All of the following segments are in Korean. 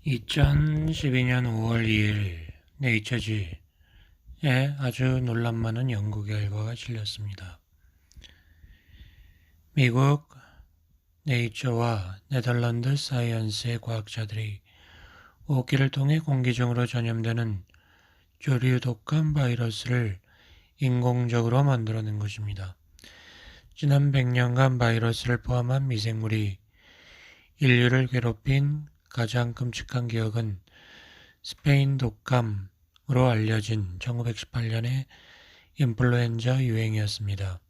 2012년 5월 2일 네이처지에 아주 논란많은 연구 결과가 실렸습니다. 미국 네이처와 네덜란드 사이언스의 과학자들이 호흡기를 통해 공기 중으로 전염되는 조류 독감 바이러스를 인공적으로 만들어낸 것입니다. 지난 100년간 바이러스를 포함한 미생물이 인류를 괴롭힌 가장 끔찍한 기억은 스페인 독감으로 알려진 1918년의 인플루엔자 유행이었습니다.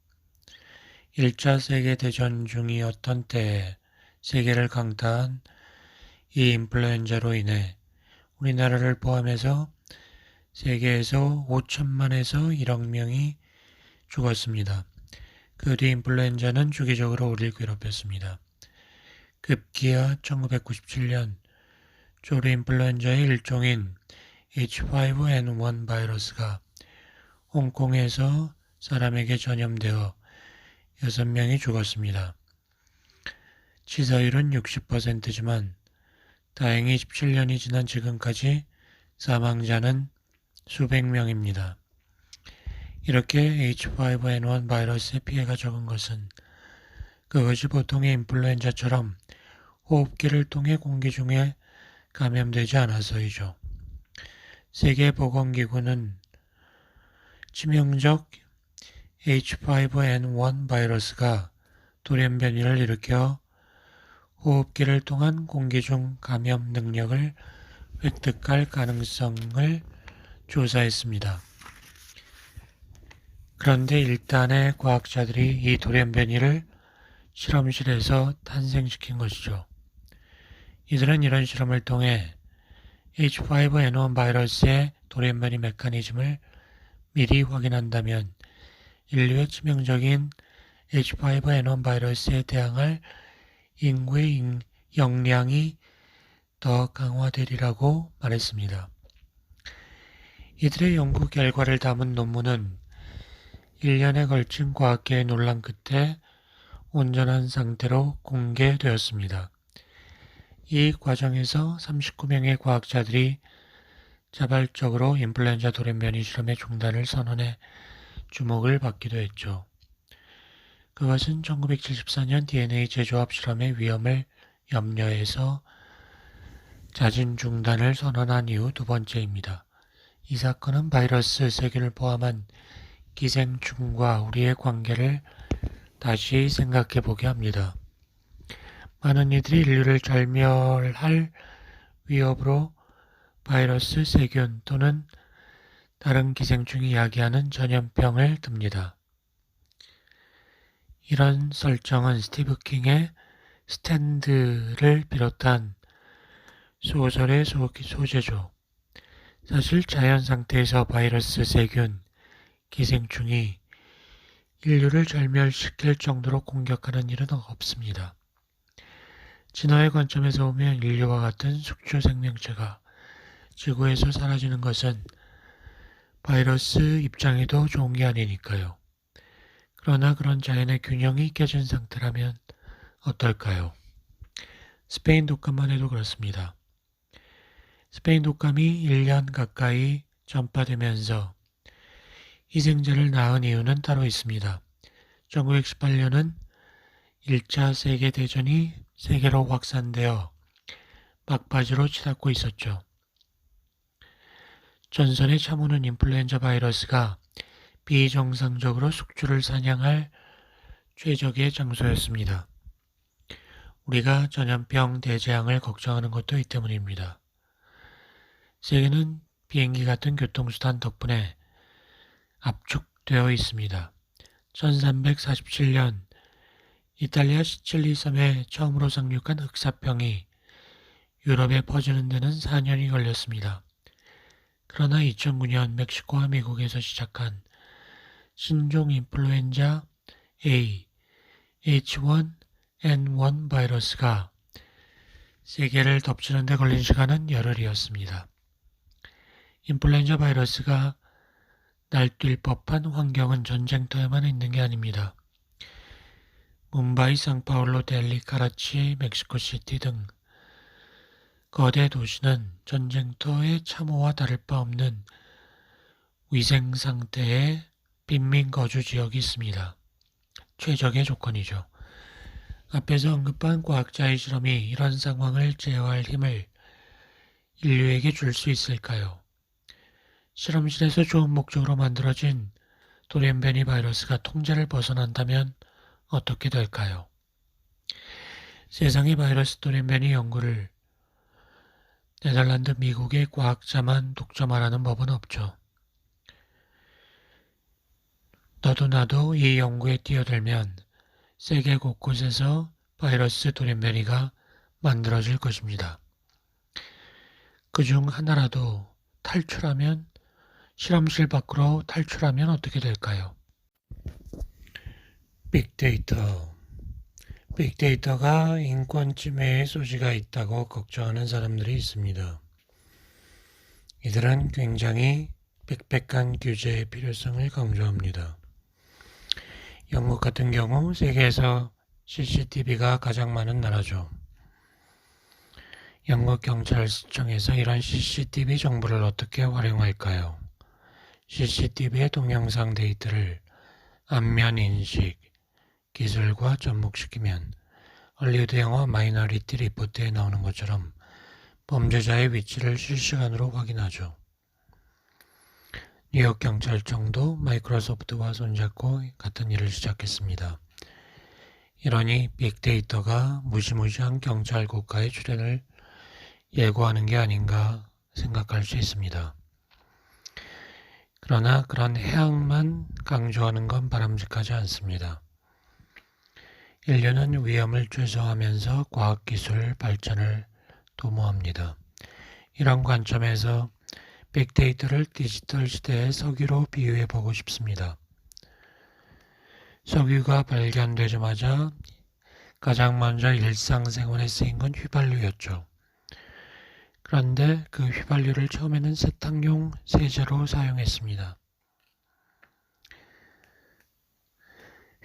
1차 세계대전 중이었던 때에 세계를 강타한 이 인플루엔자로 인해 우리나라를 포함해서 세계에서 5천만에서 1억 명이 죽었습니다. 그 뒤 인플루엔자는 주기적으로 우리를 괴롭혔습니다. 급기야 1997년 조류 인플루엔자의 일종인 H5N1 바이러스가 홍콩에서 사람에게 전염되어 6명이 죽었습니다. 치사율은 60%지만 다행히 17년이 지난 지금까지 사망자는 수백 명입니다. 이렇게 H5N1 바이러스의 피해가 적은 것은 그것이 보통의 인플루엔자처럼 호흡기를 통해 공기 중에 감염되지 않아서이죠. 세계보건기구는 치명적 H5N1 바이러스가 돌연변이를 일으켜 호흡기를 통한 공기 중 감염 능력을 획득할 가능성을 조사했습니다. 그런데 일단의 과학자들이 이 돌연변이를 실험실에서 탄생시킨 것이죠. 이들은 이런 실험을 통해 H5N1 바이러스의 돌연변이 메커니즘을 미리 확인한다면 인류의 치명적인 H5N1 바이러스에 대항할 인구의 역량이 더 강화되리라고 말했습니다. 이들의 연구 결과를 담은 논문은 1년에 걸친 과학계의 논란 끝에 온전한 상태로 공개되었습니다. 이 과정에서 39명의 과학자들이 자발적으로 인플루엔자 돌연변이 실험의 중단을 선언해 주목을 받기도 했죠. 그것은 1974년 DNA 재조합 실험의 위험을 염려해서 자진 중단을 선언한 이후 두 번째입니다. 이 사건은 바이러스 세균을 포함한 기생충과 우리의 관계를 다시 생각해 보게 합니다. 많은 이들이 인류를 절멸할 위협으로 바이러스, 세균 또는 다른 기생충이 야기하는 전염병을 듭니다. 이런 설정은 스티브 킹의 스탠드를 비롯한 소설의 소재죠. 사실 자연 상태에서 바이러스, 세균, 기생충이 인류를 절멸시킬 정도로 공격하는 일은 없습니다. 진화의 관점에서 보면 인류와 같은 숙주 생명체가 지구에서 사라지는 것은 바이러스 입장에도 좋은 게 아니니까요. 그러나 그런 자연의 균형이 깨진 상태라면 어떨까요? 스페인 독감만 해도 그렇습니다. 스페인 독감이 1년 가까이 전파되면서 희생자를 낳은 이유는 따로 있습니다. 1918년은 1차 세계대전이 세계로 확산되어 막바지로 치닫고 있었죠. 전선에 참오는 인플루엔자 바이러스가 비정상적으로 숙주를 사냥할 최적의 장소였습니다. 우리가 전염병 대재앙을 걱정하는 것도 이 때문입니다. 세계는 비행기 같은 교통수단 덕분에 압축되어 있습니다. 1347년 이탈리아 시칠리 섬에 처음으로 상륙한 흑사병이 유럽에 퍼지는 데는 4년이 걸렸습니다. 그러나 2009년 멕시코와 미국에서 시작한 신종 인플루엔자 A, H1N1 바이러스가 세계를 덮치는 데 걸린 시간은 열흘이었습니다. 인플루엔자 바이러스가 날뛸 법한 환경은 전쟁터에만 있는 게 아닙니다. 뭄바이, 상파울로, 델리, 카라치, 멕시코시티 등 거대 도시는 전쟁터의 참호와 다를 바 없는 위생 상태의 빈민 거주 지역이 있습니다. 최적의 조건이죠. 앞에서 언급한 과학자의 실험이 이런 상황을 제어할 힘을 인류에게 줄 수 있을까요? 실험실에서 좋은 목적으로 만들어진 돌연변이 바이러스가 통제를 벗어난다면 어떻게 될까요? 세상의 바이러스 돌연변이 연구를 네덜란드, 미국의 과학자만 독점하라는 법은 없죠. 너도 나도 이 연구에 뛰어들면 세계 곳곳에서 바이러스 돌연변이가 만들어질 것입니다. 그중 하나라도 탈출하면, 실험실 밖으로 탈출하면 어떻게 될까요? 빅데이터. 빅데이터가 인권 침해의 소지가 있다고 걱정하는 사람들이 있습니다. 이들은 굉장히 빽빽한 규제의 필요성을 강조합니다. 영국 같은 경우 세계에서 CCTV가 가장 많은 나라죠. 영국 경찰청에서 이런 CCTV 정보를 어떻게 활용할까요? CCTV의 동영상 데이터를 안면 인식 기술과 접목시키면 헐리우드 영화 마이너리티 리포트에 나오는 것처럼 범죄자의 위치를 실시간으로 확인하죠. 뉴욕 경찰청도 마이크로소프트와 손잡고 같은 일을 시작했습니다. 이러니 빅데이터가 무시무시한 경찰 국가의 출현을 예고하는 게 아닌가 생각할 수 있습니다. 그러나 그런 해악만 강조하는 건 바람직하지 않습니다. 인류는 위험을 최소화하면서 과학기술 발전을 도모합니다. 이런 관점에서 빅데이터를 디지털 시대의 석유로 비유해 보고 싶습니다. 석유가 발견되자마자 가장 먼저 일상생활에 쓰인 건 휘발유였죠. 그런데 그 휘발유를 처음에는 세탁용 세제로 사용했습니다.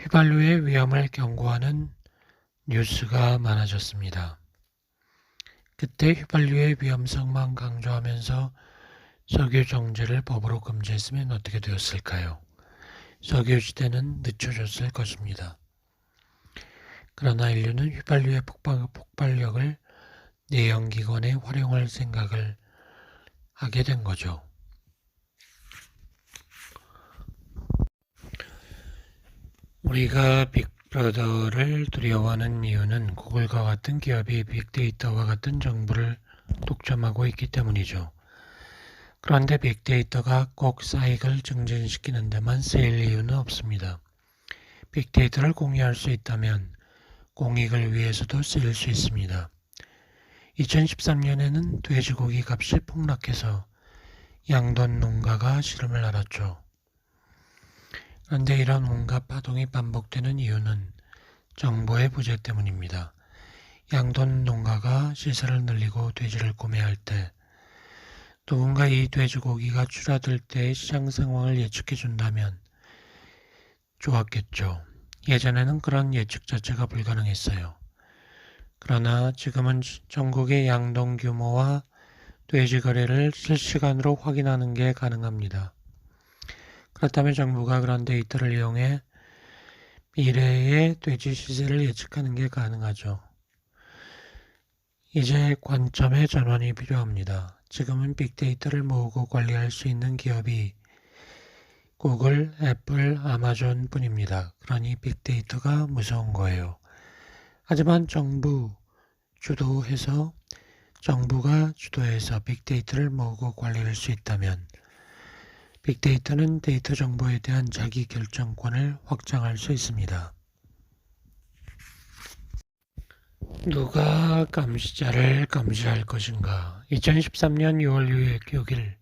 휘발유의 위험을 경고하는 뉴스가 많아졌습니다. 그때 휘발유의 위험성만 강조하면서 석유 정제를 법으로 금지했으면 어떻게 되었을까요? 석유 시대는 늦춰졌을 것입니다. 그러나 인류는 휘발유의 폭발력을 내연기관에 활용할 생각을 하게 된 거죠. 우리가 빅브라더를 두려워하는 이유는 구글과 같은 기업이 빅데이터와 같은 정보를 독점하고 있기 때문이죠. 그런데 빅데이터가 꼭 사익을 증진시키는 데만 쓰일 이유는 없습니다. 빅데이터를 공유할 수 있다면 공익을 위해서도 쓰일 수 있습니다. 2013년에는 돼지고기 값이 폭락해서 양돈 농가가 시름을 앓았죠. 그런데 이런 온갖 파동이 반복되는 이유는 정보의 부재 때문입니다. 양돈 농가가 시세를 늘리고 돼지를 구매할 때 누군가 이 돼지고기가 줄어들 때의 시장 상황을 예측해 준다면 좋았겠죠. 예전에는 그런 예측 자체가 불가능했어요. 그러나 지금은 전국의 양동 규모와 돼지 거래를 실시간으로 확인하는 게 가능합니다. 그렇다면 정부가 그런 데이터를 이용해 미래의 돼지 시세를 예측하는 게 가능하죠. 이제 관점의 전환이 필요합니다. 지금은 빅데이터를 모으고 관리할 수 있는 기업이 구글, 애플, 아마존 뿐입니다. 그러니 빅데이터가 무서운 거예요. 하지만 정부가 주도해서 빅데이터를 모으고 관리할 수 있다면 빅데이터는 데이터 정보에 대한 자기 결정권을 확장할 수 있습니다. 누가 감시자를 감시할 것인가? 2013년 6월 6일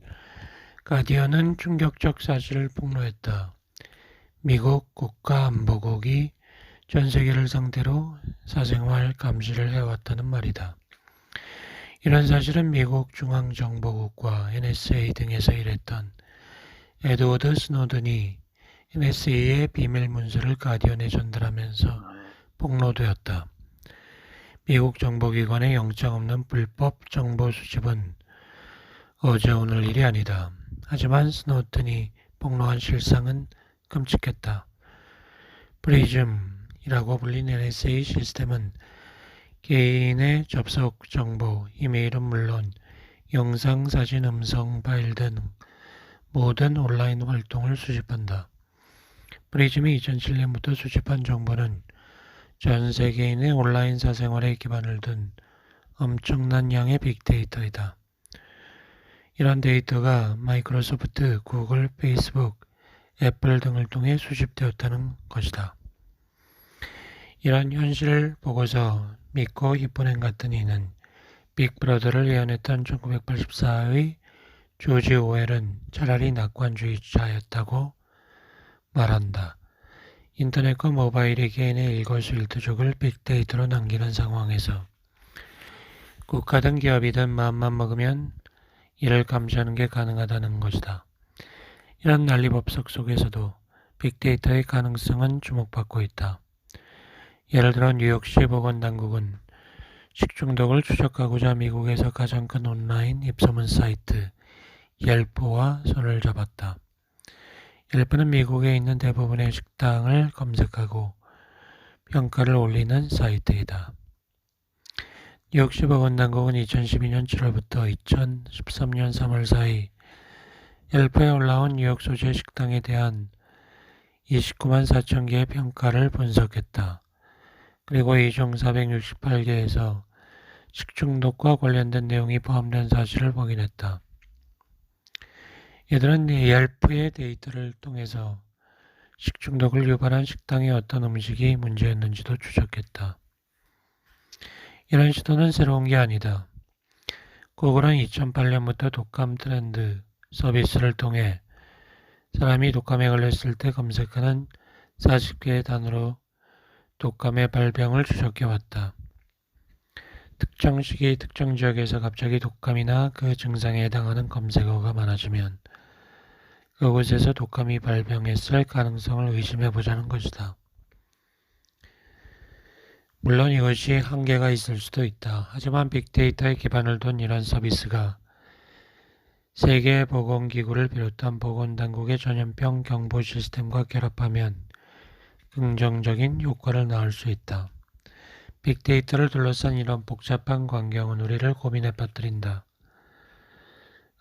가디언은 충격적 사실을 폭로했다. 미국 국가안보국이 전 세계를 상대로 사생활 감시를 해왔다는 말이다. 이런 사실은 미국 중앙정보국과 NSA 등에서 일했던 에드워드 스노든이 NSA의 비밀 문서를 가디언에 전달하면서 폭로되었다. 미국 정보기관의 영장 없는 불법 정보 수집은 어제 오늘 일이 아니다. 하지만 스노든이 폭로한 실상은 끔찍했다. 프리즘이라고 불린 NSA 시스템은 개인의 접속 정보, 이메일은 물론 영상, 사진, 음성, 파일 등 모든 온라인 활동을 수집한다. 프리즘이 2007년부터 수집한 정보는 전 세계인의 온라인 사생활에 기반을 둔 엄청난 양의 빅데이터이다. 이런 데이터가 마이크로소프트, 구글, 페이스북, 애플 등을 통해 수집되었다는 것이다. 이런 현실을 보고서 믿고 이쁜 행 같은 이는 빅브러더를 예언했던 1984의 조지 오웰은 차라리 낙관주의자였다고 말한다. 인터넷과 모바일이 개인의 일거수일투족을 빅데이터로 남기는 상황에서 국가든 기업이든 마음만 먹으면 이를 감시하는 게 가능하다는 것이다. 이런 난리법석 속에서도 빅데이터의 가능성은 주목받고 있다. 예를 들어 뉴욕시 보건당국은 식중독을 추적하고자 미국에서 가장 큰 온라인 입소문 사이트 옐프와 손을 잡았다. 옐프는 미국에 있는 대부분의 식당을 검색하고 평가를 올리는 사이트이다. 뉴욕시 보건당국은 2012년 7월부터 2013년 3월 사이 옐프에 올라온 뉴욕 소재 식당에 대한 29만 4천 개의 평가를 분석했다. 그리고 이 중 468개에서 식중독과 관련된 내용이 포함된 사실을 확인했다. 이들은 옐프의 데이터를 통해서 식중독을 유발한 식당의 어떤 음식이 문제였는지도 추적했다. 이런 시도는 새로운 게 아니다. 구글은 2008년부터 독감 트렌드 서비스를 통해 사람이 독감에 걸렸을 때 검색하는 40개의 단어로 독감의 발병을 추적해왔다. 특정 시기, 특정 지역에서 갑자기 독감이나 그 증상에 해당하는 검색어가 많아지면 그곳에서 독감이 발병했을 가능성을 의심해보자는 것이다. 물론 이것이 한계가 있을 수도 있다. 하지만 빅데이터에 기반을 둔 이런 서비스가 세계보건기구를 비롯한 보건당국의 전염병 경보 시스템과 결합하면 긍정적인 효과를 낳을 수 있다. 빅데이터를 둘러싼 이런 복잡한 광경은 우리를 고민에 빠뜨린다.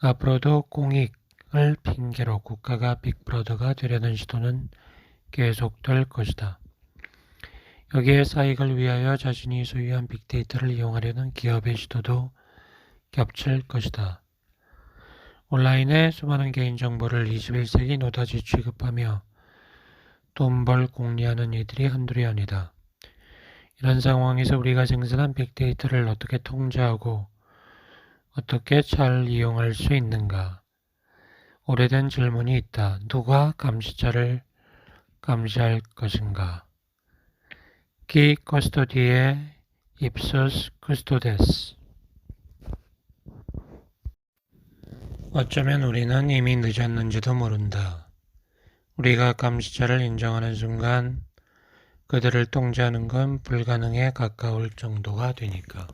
앞으로도 공익을 핑계로 국가가 빅브러더가 되려는 시도는 계속될 것이다. 여기에 사익을 위하여 자신이 소유한 빅데이터를 이용하려는 기업의 시도도 겹칠 것이다. 온라인에 수많은 개인정보를 21세기 노다지 취급하며 돈 벌 공리하는 이들이 한둘이 아니다. 이런 상황에서 우리가 생산한 빅데이터를 어떻게 통제하고 어떻게 잘 이용할 수 있는가? 오래된 질문이 있다. 누가 감시자를 감시할 것인가? Qui custodie ipsos custodes. 어쩌면 우리는 이미 늦었는지도 모른다. 우리가 감시자를 인정하는 순간 그들을 통제하는 건 불가능에 가까울 정도가 되니까.